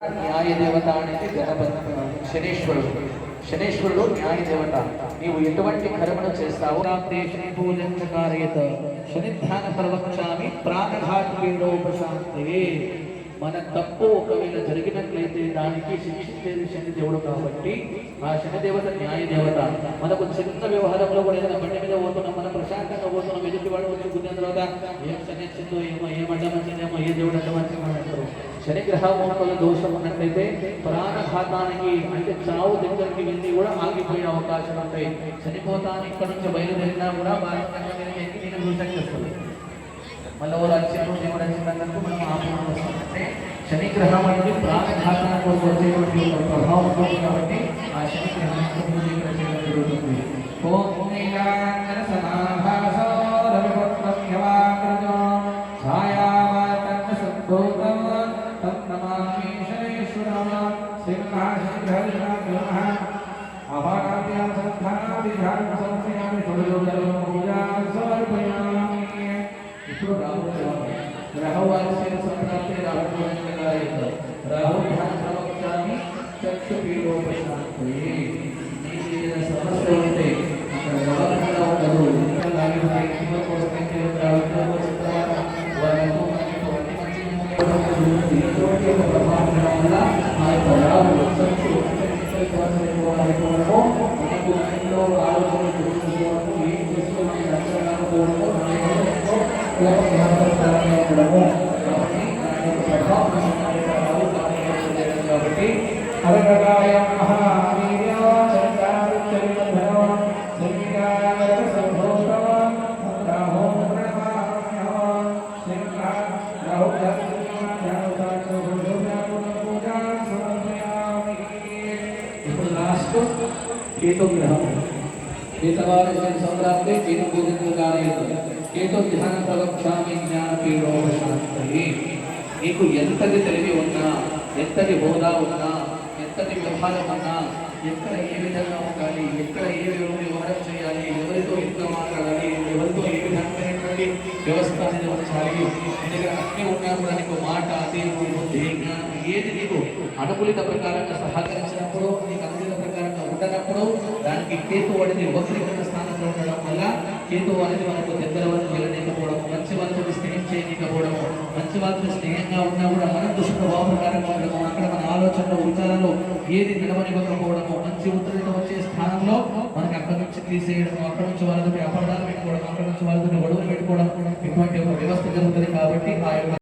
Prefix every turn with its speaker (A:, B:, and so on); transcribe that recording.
A: న్యాయదేవత అనేది గణపతి శనేశ్వరుడు. శనేశ్వరుడు న్యాయదేవత. నీవు ఎటువంటి కర్మను చేస్తావు? శని పూజంచకారయత శనిధ్యాన ప్రవక్ష్యామి ప్రాణఘాత్ పీడోపశాంతయే. మన తప్పు ఒకవేళ జరిగినట్లయితే దానికి శిక్షించేది శనిదేవుడు కాబట్టి ఆ శనిదేవత న్యాయదేవత. మనకు చిన్న వ్యవహారంలో కూడా ఏదైనా బండి మీద పోతున్నాం, మనం ప్రశాంతంగా పోతున్నాం, ఎదుటి వాడు వచ్చి గుద్దిన తర్వాత ఏం శని వచ్చిందో ఏమో, ఏం అడ్డం వచ్చిందేమో, ఏ దేవుడు అడ్డం వచ్చిందో అంటారు. శనిగ్రహం దోషం ఉన్నట్లయితే ప్రాణఘాతానికి అంటే చావు దగ్గరికి వెళ్ళి కూడా ఆగిపోయే అవకాశాలు ఉంటాయి. చనిపోతాను ఇక్కడ నుంచి బయలుదేరినా కూడా నేను చూసేస్తుంది. మళ్ళీ వాళ్ళు వచ్చినప్పుడు దేవుడు వచ్చిందన్నట్టు మనం ఆపడం వస్తుందంటే శనిగ్రహం అనేది ప్రాణఘాతానికి వచ్చేటువంటి ప్రభావం ఉంటుంది కాబట్టి ఆ శనిగ్రహానికి పూజ చేయడం జరుగుతుంది. ఇప్పుడు రాహువాల్సిన సంక్రాంతి రాహుధ్యాన్ని చక్షుపీడోపశాంతయే. నీకు ఏదైనా సమస్య ఉంటే అక్కడ గవర్నమెంట్ ఉండదు, కాబట్టి అరగడాయ మహావీర్య ఇప్పుడు లాస్ట్ కేతుగ్రహం. సంక్రాంతి కేతు పూజలు కార్యక్రమం. కేతు ధ్యాన ప్రవక్ష్యామి జ్ఞానపీడోపశాంతయే. నీకు ఎంతటి తెలివి ఉన్నా, ఎంతటి హోదా ఉన్నా, ఎంతటి వ్యవహారం ఉన్నా, ఎక్కడ ఏ విధంగా ఉండాలి, ఎక్కడ ఏ వ్యవహారం చేయాలి, ఎవరితో ఎంత మాట్లాడాలి, ఎవరితో ఏ విధమైనటువంటి వ్యవస్థ అనేది ఉంచాలి, నీ దగ్గర అన్నీ ఉన్నా కూడా నీకు మాట, తీర్పు, బుద్ధి, జ్ఞానం ఏది నీకు అనుకూలిత ప్రకారంగా సహకరించినప్పుడు, నీకు అనుకూలిత ప్రకారంగా ఉండనప్పుడు దానికి కేతు అనేది వక్రీకరణ స్థానంలో ఉండడం వల్ల కేతు అనేది మనకు దగ్గర వరకు వెళ్ళలేకపోవడం, మంచి వాళ్ళతో స్నేహం చేయలేకపోవడం, మంచి వాళ్ళతో స్నేహంగా ఉన్నా కూడా మనం దుష్ప్రభావ ప్రకారంగా ఉండడం, అక్కడ మన ఆలోచనలు విచారాలు ఏది నిలవనివ్వకపోవడము, మంచి ఉత్తరితో వచ్చే స్థానంలో మనకి అక్కడి నుంచి తీసేయడం, అక్కడి నుంచి వాళ్ళతో అపరాధాలు పెట్టుకోవడం, అక్కడి నుంచి వాళ్ళతో గొడవలు పెట్టుకోవడం, ఇటువంటి ఒక వ్యవస్థ జరుగుతుంది. కాబట్టి ఆ